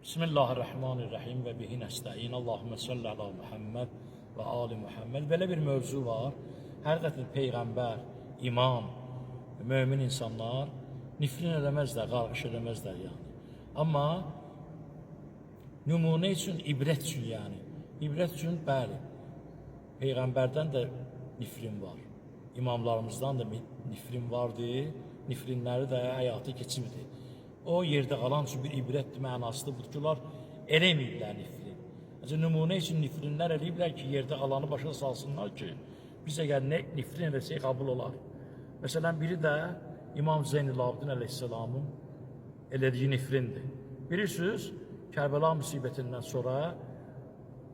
Bismillahirrahmanirrahim və bihi nəstəin. Allahümmə salli ala Muhammed və ali Muhammed. Belə bir mövzu var. Həqiqətən Peyğəmbər, imam, mömin insanlar nifrin eləməzlər, qarğış eləməzlər yəni. Amma nümunə üçün, ibrət üçün yəni. İbrət üçün bəli, Peyğəmbərdən də nifrin var. İmamlarımızdan da nifrin vardı. Nifrinləri də həyata keçirdi. O yerdə qalan üçün bir ibrətdir, mənasıdır. Budurlar eləməyiblər nifrin. Nümunə üçün nifrinlər eləyiblər ki, yerdə qalanı başa salsınlar ki, biz əgər nifrin eləsək qabul olar. Məsələn, biri də İmam Zeynəlabdin əleyhisselamın elədiyi nifrindir. Bilirsiniz, Kərbəla müsibətindən sonra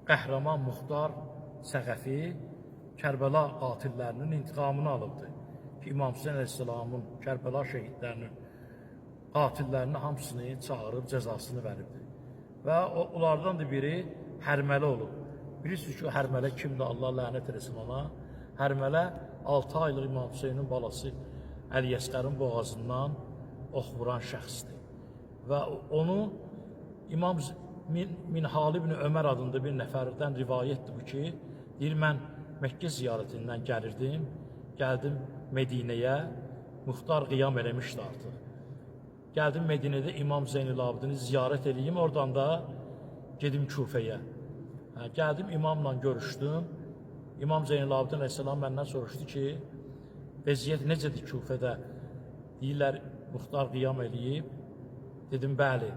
qəhrəman Muxtar Səqəfi Kərbəla qatillərinin intiqamını alıbdır. Ki, İmam Hüseyin əleyhisselamın Kərbəla şəhidlərinin qatillərini hamısını çağırıb cəzasını veribdir. Və onlardan da biri Hərmələ olub. Bilirsiniz ki, o Hərmələ kimdir? Allah lənət eləsin ona. Hərmələ 6 aylıq İmam Hüseynin balası Əli Əsqərin boğazından ox vuran şəxsdir. Və onu İmam Minhal ibn Ömər adında bir nəfərdən rivayətdir bu ki, deyir, mən Məkkə ziyarətindən gəldim Medinəyə, Muxtar qiyam eləmişdi artıq. Gəldim Medinədə İmam Zeynəlabdini ziyarət edeyim, oradan da gedim Küfəyə. Gəldim imamla görüşdüm. İmam Zeynəlabdin əleyhisselam məndən soruşdu ki, vəziyyət necədir Küfədə? Deyirlər, Muxtar qiyam eləyib. Dedim, bəli.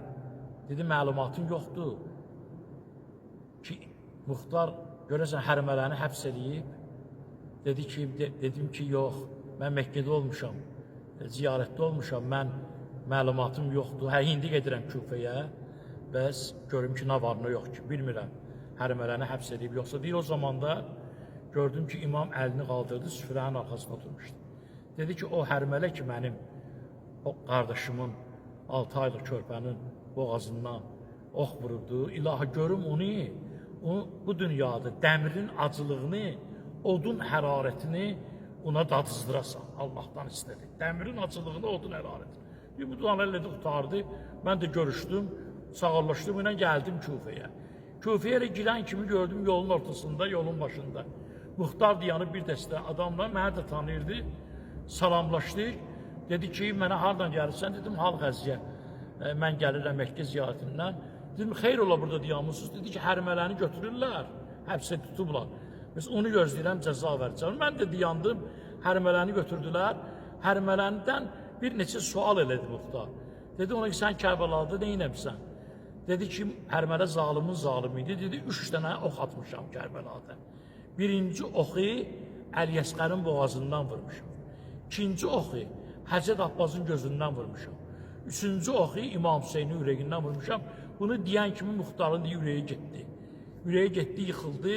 Dedim, məlumatın yoxdur ki, Muxtar görəsən Hərmələni həbs eləyib. Dedim ki, yox, mən Məkkədə olmuşam, ziyarətdə olmuşam, mən məlumatım yoxdur. İndi gedirəm Küfəyə, bəs görüm ki, nə var, nə yox ki, bilmirəm. Hərmələni həbs edib, yoxsa deyil, o zamanda gördüm ki, imam əlini qaldırdı, süfrənin arxasına oturmuşdu. Dedi ki, o Hərmələ ki, mənim o qardaşımın 6 aylıq körpənin boğazından ox vurubdu. İlahi, görüm onu bu dünyada dəmirin acılığını, odun hərarətini ona dadızdırasan. Allah'tan istedi. Dəmirin acılığını, odun hərarətini. Bu duanlarla da qutardı. Mən də görüşdüm, sağollaşdım, ilə gəldim Küfəyə. Küfəyə girən kimi gördüm yolun ortasında, yolun başında. Muxtar dayanıb bir dəstə adamla, məni də tanıyırdı, salamlaşdıq. Dedi ki, mənə hardan gəlirsən? Dedim, hal qəziyə. Mən gəlirəm Məkkə ziyarətindən. Dedim, xeyr ola burada dayanmışsınız. Dedi ki, Hərmələni götürürlər, həbsə tutublar. Biz onu gözləyirəm, cəza verəcəm. Mən də dayandım, Hərmələni götürdülər. Hərmələnidən bir neçə sual elədi Muxtar. Dedi ona ki, sən Kərbəlada neynəmsən? Dedi ki, Hərmələ zalimin zalimi idi. Dedi, 3 dənə ox atmışam Kərbəlada. Birinci oxu Əli Əsqərin boğazından vurmuşam. İkinci oxu Həcət Abbasın gözündən vurmuşam. Üçüncü oxu İmam Hüseynin ürəyindən vurmuşam. Bunu deyən kimi Muxtarın ürəyi getdi. Ürəyi getdi, yıxıldı.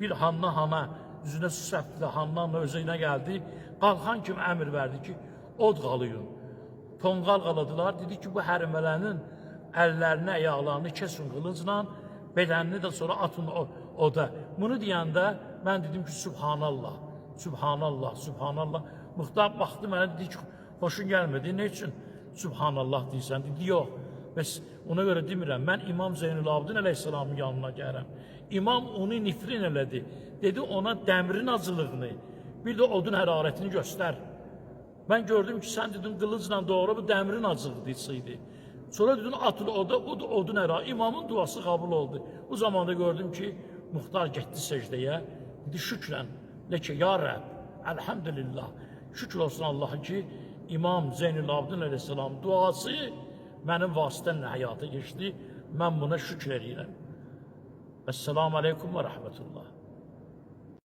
Bir hana üzünə su səpdi, hanla özünə gəldi. Qalxan kimi əmr verdi ki, od qalıyın. Tonqal qaladılar. Dedi ki, bu Hərmələnin əllərini, ayaqlarını kəsin qılıncla, bədənini də sonra atın oda. Bunu deyəndə mən dedim ki, Subhanallah, Subhanallah, Subhanallah. Muxtar baxdı mənə, dedi ki, xoşun gəlmədi. Ne üçün Subhanallah deyirsən? Dedi, yox. Bəs ona görə demirəm, mən İmam Zeynəlabdin əleyhisselamın yanına gəlirəm. İmam onu nifrin elədi. Dedi, ona dəmirin acılığını, bir də odun hərarətini göstər. Mən gördüm ki, sən dedin, qılıncla doğru bu dəmirin acılığıydı. Sonra dedin, atın odun hərarət. İmamın duası qabul oldu. Bu zamanda gördüm ki, Muxtar getdi secdəyə. Dedi, şükrən, ləkə, ya Rəbb, əlhəmdülillah. Şükür olsun Allah'a ki, İmam Zeynəlabdin əleyhisselam duası mənim vasitəmlə həyata geçdi. Mən buna şükür edirəm. Esselamu aleyküm və rəhmətullah.